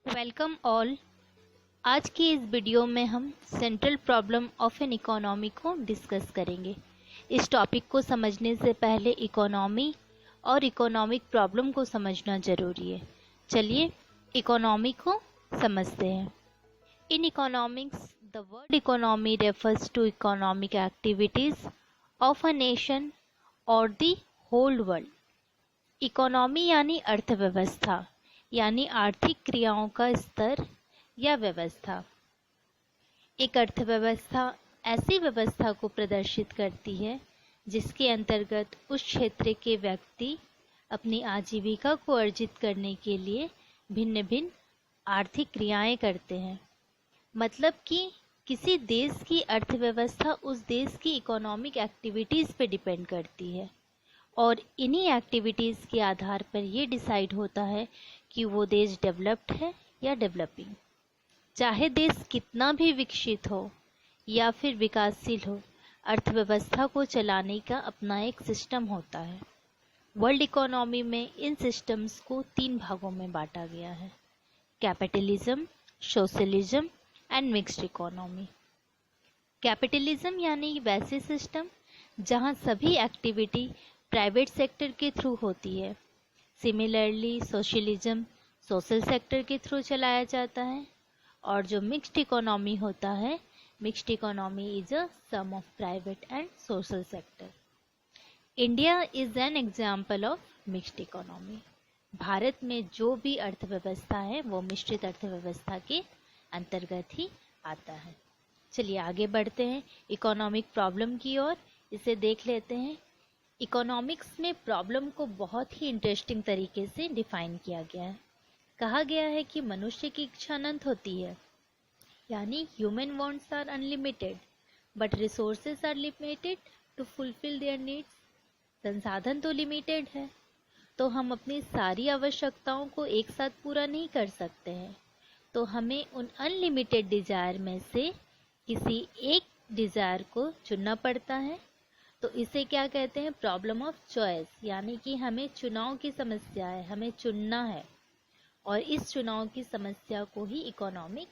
Welcome all. आज की इस वीडियो में हम central problem of an economy को डिस्कस करेंगे। इस टॉपिक को समझने से पहले इकोनॉमी और इकोनॉमिक प्रॉब्लम को समझना जरूरी है। चलिए इकोनॉमी को समझते हैं। In economics the word economy refers to economic activities of a nation और द होल वर्ल्ड। इकोनॉमी यानी अर्थव्यवस्था, यानी आर्थिक क्रियाओं का स्तर या व्यवस्था। एक अर्थव्यवस्था ऐसी व्यवस्था को प्रदर्शित करती है जिसके अंतर्गत उस क्षेत्र के व्यक्ति अपनी आजीविका को अर्जित करने के लिए भिन्न भिन्न आर्थिक क्रियाएं करते हैं। मतलब कि किसी देश की अर्थव्यवस्था उस देश की इकोनॉमिक एक्टिविटीज़ पे डिपेंड करती है और इन्हीं एक्टिविटीज़ के आधार पर ये डिसाइड होता है कि वो देश डेवलप्ड है या डेवलपिंग। चाहे देश कितना भी विकसित हो या फिर विकासशील हो, अर्थव्यवस्था को चलाने का अपना एक सिस्टम होता है। वर्ल्ड इकोनॉमी में इन सिस्टम्स को 3 भागों में बांटा गया है: capitalism, socialism and mixed economy. Capitalism यानी वैसे सिस्टम जहां सभी एक्टिविटी प्राइवेट सेक्टर के थ्रू होती है। सिमिलरली सोशलिज्म सोशल सेक्टर के थ्रू चलाया जाता है। और जो मिक्स्ड इकोनॉमी होता है, mixed economy is a sum of private and social sector. India is an example of mixed economy. Bharat में जो भी अर्थव्यवस्था है वो मिश्रित अर्थव्यवस्था के अंतर्गत ही आता है। चलिए आगे बढ़ते हैं इकोनॉमिक प्रॉब्लम की ओर। इसे देख लेते हैं। इकोनॉमिक्स में प्रॉब्लम को बहुत ही इंटरेस्टिंग तरीके से डिफाइन किया गया है। कहा गया है कि मनुष्य की इच्छा अनंत होती है, यानी human wants are unlimited but resources are limited to fulfil their needs. संसाधन तो लिमिटेड है, तो हम अपनी सारी आवश्यकताओं को एक साथ पूरा नहीं कर सकते हैं। तो हमें उन अनलिमिटेड डिजायर में से किसी एक डिजायर को चुनना पड़ता है। तो इसे क्या कहते हैं? प्रॉब्लम ऑफ चॉइस, यानी कि हमें चुनाव की समस्या है, हमें चुनना है। और इस चुनाव की समस्या को ही इकोनॉमिक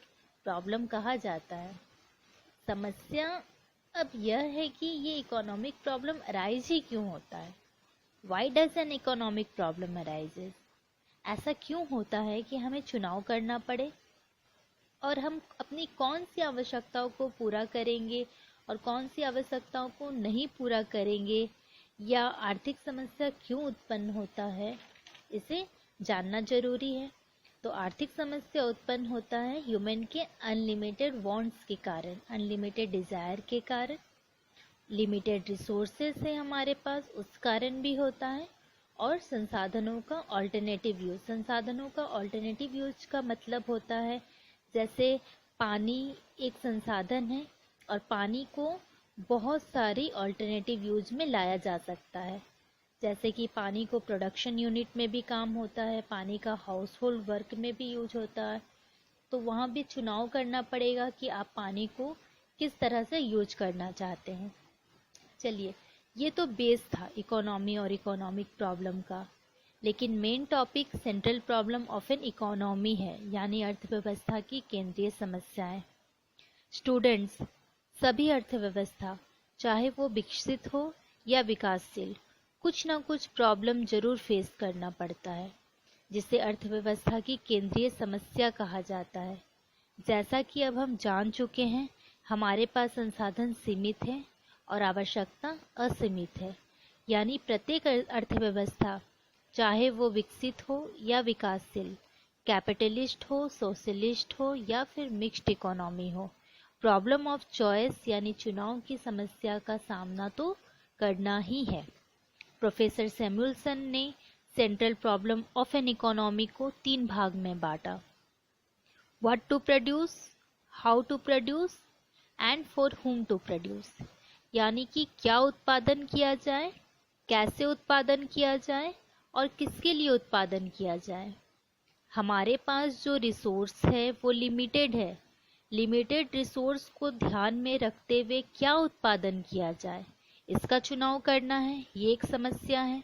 प्रॉब्लम कहा जाता है। समस्या अब यह है कि ये इकोनॉमिक प्रॉब्लम अराइज ही क्यों होता है? Why does an economic problem arises? ऐसा क्यों होता है कि हमें चुनाव करना पड़े और हम अपनी कौन सी आवश्यकताओं को पूरा करेंगे और कौन सी आवश्यकताओं को नहीं पूरा करेंगे, या आर्थिक समस्या क्यों उत्पन्न होता है, इसे जानना जरूरी है। तो आर्थिक समस्या उत्पन्न होता है ह्यूमन के अनलिमिटेड वांट्स के कारण, अनलिमिटेड डिजायर के कारण। लिमिटेड रिसोर्सेस है हमारे पास, उस कारण भी होता है। और संसाधनों का ऑल्टरनेटिव यूज। संसाधनों का ऑल्टरनेटिव यूज का मतलब होता है जैसे पानी एक संसाधन है और पानी को बहुत सारी ऑल्टरनेटिव यूज में लाया जा सकता है। जैसे कि पानी को प्रोडक्शन यूनिट में भी काम होता है, पानी का हाउस होल्ड वर्क में भी यूज होता है। तो वहाँ भी चुनाव करना पड़ेगा कि आप पानी को किस तरह से यूज करना चाहते हैं। चलिए, ये तो बेस था इकोनॉमी और इकोनॉमिक प्रॉब्लम का। लेकिन main topic central problem of an economy है, यानी अर्थव्यवस्था की केंद्रीय समस्याएं। स्टूडेंट्स, सभी अर्थव्यवस्था चाहे वो विकसित हो या विकासशील, कुछ ना कुछ प्रॉब्लम जरूर फेस करना पड़ता है, जिसे अर्थव्यवस्था की केंद्रीय समस्या कहा जाता है। जैसा कि अब हम जान चुके हैं, हमारे पास संसाधन सीमित है और आवश्यकता असीमित है। यानी प्रत्येक अर्थव्यवस्था, चाहे वो विकसित हो या विकासशील, कैपिटलिस्ट हो, सोशलिस्ट हो या फिर मिक्स्ड इकोनॉमी हो, प्रॉब्लम ऑफ चॉइस यानी चुनाव की समस्या का सामना तो करना ही है। प्रोफेसर सैमुअलसन ने central problem of an economy को 3 भाग में बांटा: what to produce, how to produce and for whom to produce. यानी कि क्या उत्पादन किया जाए, कैसे उत्पादन किया जाए और किसके लिए उत्पादन किया जाए। हमारे पास जो रिसोर्स है वो लिमिटेड है। लिमिटेड रिसोर्स को ध्यान में रखते हुए क्या उत्पादन किया जाए, इसका चुनाव करना है, ये एक समस्या है।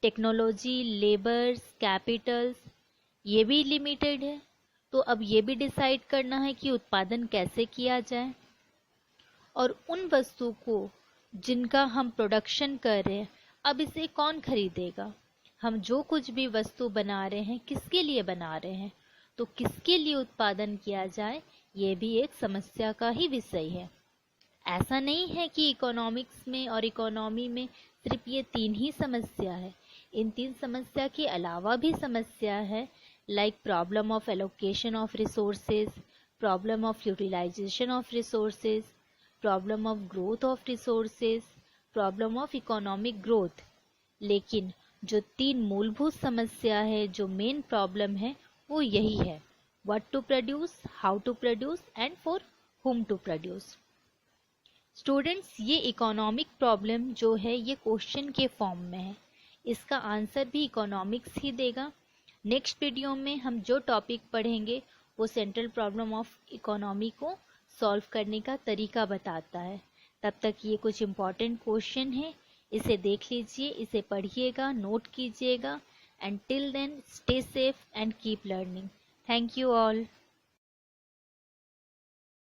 टेक्नोलॉजी, लेबर्स, कैपिटल्स, ये भी लिमिटेड है। तो अब ये भी डिसाइड करना है कि उत्पादन कैसे किया जाए, और उन वस्तु को जिनका हम प्रोडक्शन कर रहे हैं, अब इसे कौन खरीदेगा। हम जो कुछ भी वस्तु बना रहे हैं किसके लिए बना रहे हैं, तो किसके लिए उत्पादन किया जाए, ये भी एक समस्या का ही विषय है। ऐसा नहीं है कि इकोनॉमिक्स में और इकोनॉमी में सिर्फ ये 3 ही समस्या है। इन 3 समस्या के अलावा भी समस्या है, like problem of allocation of resources, problem of utilisation of resources, problem of growth of resources, problem of economic growth. लेकिन जो 3 मूलभूत समस्या है, जो मेन प्रॉब्लम है, वो यही है, what to produce, how to produce and for whom to produce. Students, ये इकोनॉमिक प्रॉब्लम जो है ये क्वेश्चन के फॉर्म में है, इसका आंसर भी इकोनॉमिक्स ही देगा। नेक्स्ट वीडियो में हम जो टॉपिक पढ़ेंगे वो सेंट्रल प्रॉब्लम ऑफ इकोनॉमी को सॉल्व करने का तरीका बताता है। तब तक ये कुछ इम्पॉर्टेंट क्वेश्चन है, इसे देख लीजिए, इसे पढ़िएगा, नोट कीजिएगा, and till then stay safe and keep learning. Thank you all.